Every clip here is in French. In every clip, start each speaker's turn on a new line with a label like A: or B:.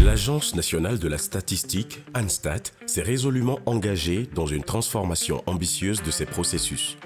A: L'Agence nationale de la statistique, ANSTAT, s'est résolument engagée dans une transformation ambitieuse de ses processus.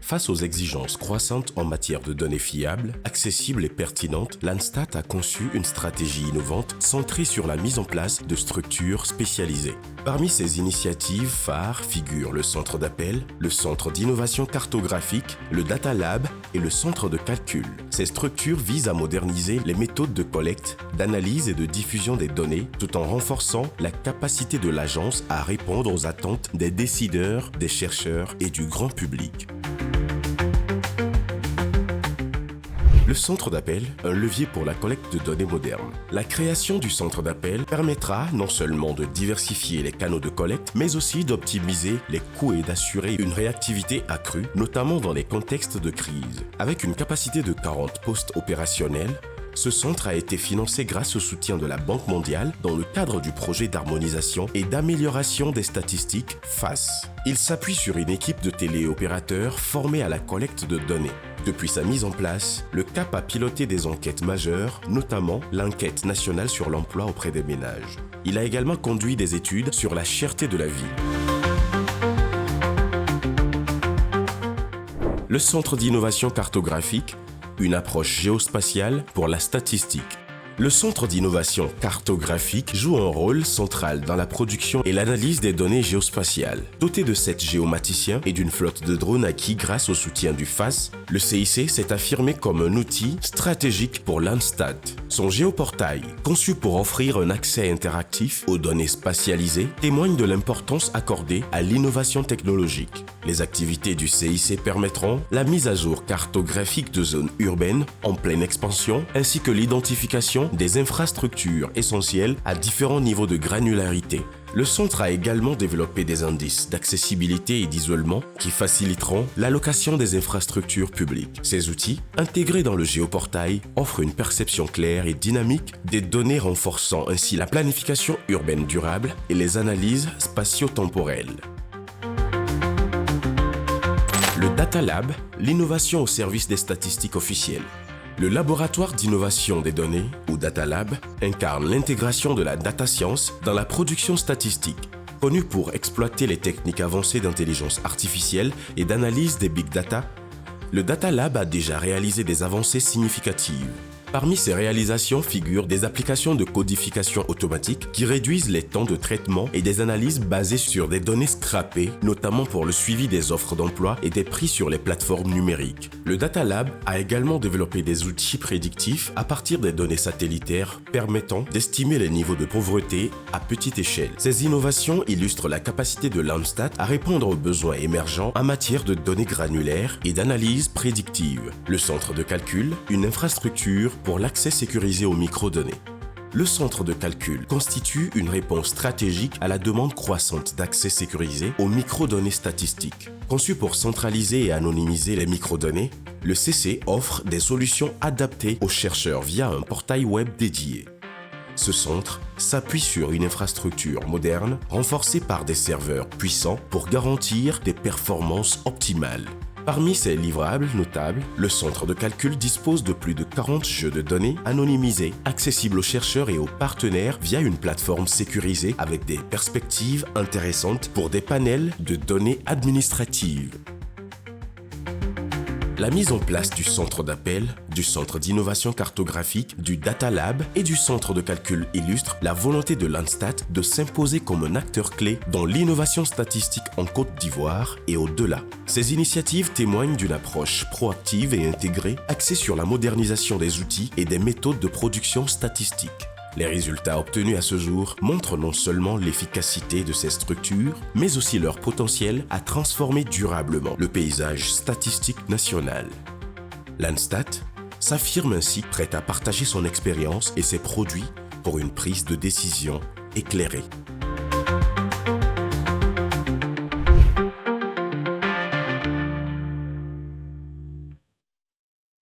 A: Face aux exigences croissantes en matière de données fiables, accessibles et pertinentes, l'ANSTAT a conçu une stratégie innovante centrée sur la mise en place de structures spécialisées. Parmi ces initiatives phares figurent le centre d'appel, le centre d'innovation cartographique, le Data Lab et le centre de calcul. Ces structures visent à moderniser les méthodes de collecte, d'analyse et de diffusion des données tout en renforçant la capacité de l'agence à répondre aux attentes des décideurs, des chercheurs et du grand public. Le centre d'appel, un levier pour la collecte de données modernes. La création du centre d'appel permettra non seulement de diversifier les canaux de collecte, mais aussi d'optimiser les coûts et d'assurer une réactivité accrue, notamment dans les contextes de crise. Avec une capacité de 40 postes opérationnels, ce centre a été financé grâce au soutien de la Banque mondiale dans le cadre du projet d'harmonisation et d'amélioration des statistiques FAS. Il s'appuie sur une équipe de téléopérateurs formée à la collecte de données. Depuis sa mise en place, le CAP a piloté des enquêtes majeures, notamment l'enquête nationale sur l'emploi auprès des ménages. Il a également conduit des études sur la cherté de la vie. Le Centre d'innovation cartographique, une approche géospatiale pour la statistique. Le Centre d'innovation cartographique joue un rôle central dans la production et l'analyse des données géospatiales. Doté de 7 géomaticiens et d'une flotte de drones acquis grâce au soutien du FAS, le CIC s'est affirmé comme un outil stratégique pour l'ANSTAT. Son géoportail, conçu pour offrir un accès interactif aux données spatialisées, témoigne de l'importance accordée à l'innovation technologique. Les activités du CIC permettront la mise à jour cartographique de zones urbaines en pleine expansion, ainsi que l'identification des infrastructures essentielles à différents niveaux de granularité. Le centre a également développé des indices d'accessibilité et d'isolement qui faciliteront l'allocation des infrastructures publiques. Ces outils, intégrés dans le géoportail, offrent une perception claire et dynamique des données, renforçant ainsi la planification urbaine durable et les analyses spatio-temporelles. Le Data Lab, l'innovation au service des statistiques officielles. Le laboratoire d'innovation des données, ou Data Lab, incarne l'intégration de la data science dans la production statistique. Connu pour exploiter les techniques avancées d'intelligence artificielle et d'analyse des big data, le Data Lab a déjà réalisé des avancées significatives. Parmi ces réalisations figurent des applications de codification automatique qui réduisent les temps de traitement et des analyses basées sur des données scrapées, notamment pour le suivi des offres d'emploi et des prix sur les plateformes numériques. Le Data Lab a également développé des outils prédictifs à partir des données satellitaires permettant d'estimer les niveaux de pauvreté à petite échelle. Ces innovations illustrent la capacité de l'ANSTAT à répondre aux besoins émergents en matière de données granulaires et d'analyse prédictive. Le centre de calcul, une infrastructure pour l'accès sécurisé aux microdonnées. Le centre de calcul constitue une réponse stratégique à la demande croissante d'accès sécurisé aux microdonnées statistiques. Conçu pour centraliser et anonymiser les microdonnées, le CC offre des solutions adaptées aux chercheurs via un portail web dédié. Ce centre s'appuie sur une infrastructure moderne renforcée par des serveurs puissants pour garantir des performances optimales. Parmi ces livrables notables, le centre de calcul dispose de plus de 40 jeux de données anonymisés, accessibles aux chercheurs et aux partenaires via une plateforme sécurisée avec des perspectives intéressantes pour des panels de données administratives. La mise en place du centre d'appel, du centre d'innovation cartographique, du Data Lab et du centre de calcul illustre la volonté de l'ANSTAT de s'imposer comme un acteur clé dans l'innovation statistique en Côte d'Ivoire et au-delà. Ces initiatives témoignent d'une approche proactive et intégrée axée sur la modernisation des outils et des méthodes de production statistique. Les résultats obtenus à ce jour montrent non seulement l'efficacité de ces structures, mais aussi leur potentiel à transformer durablement le paysage statistique national. L'ANSTAT s'affirme ainsi prête à partager son expérience et ses produits pour une prise de décision éclairée.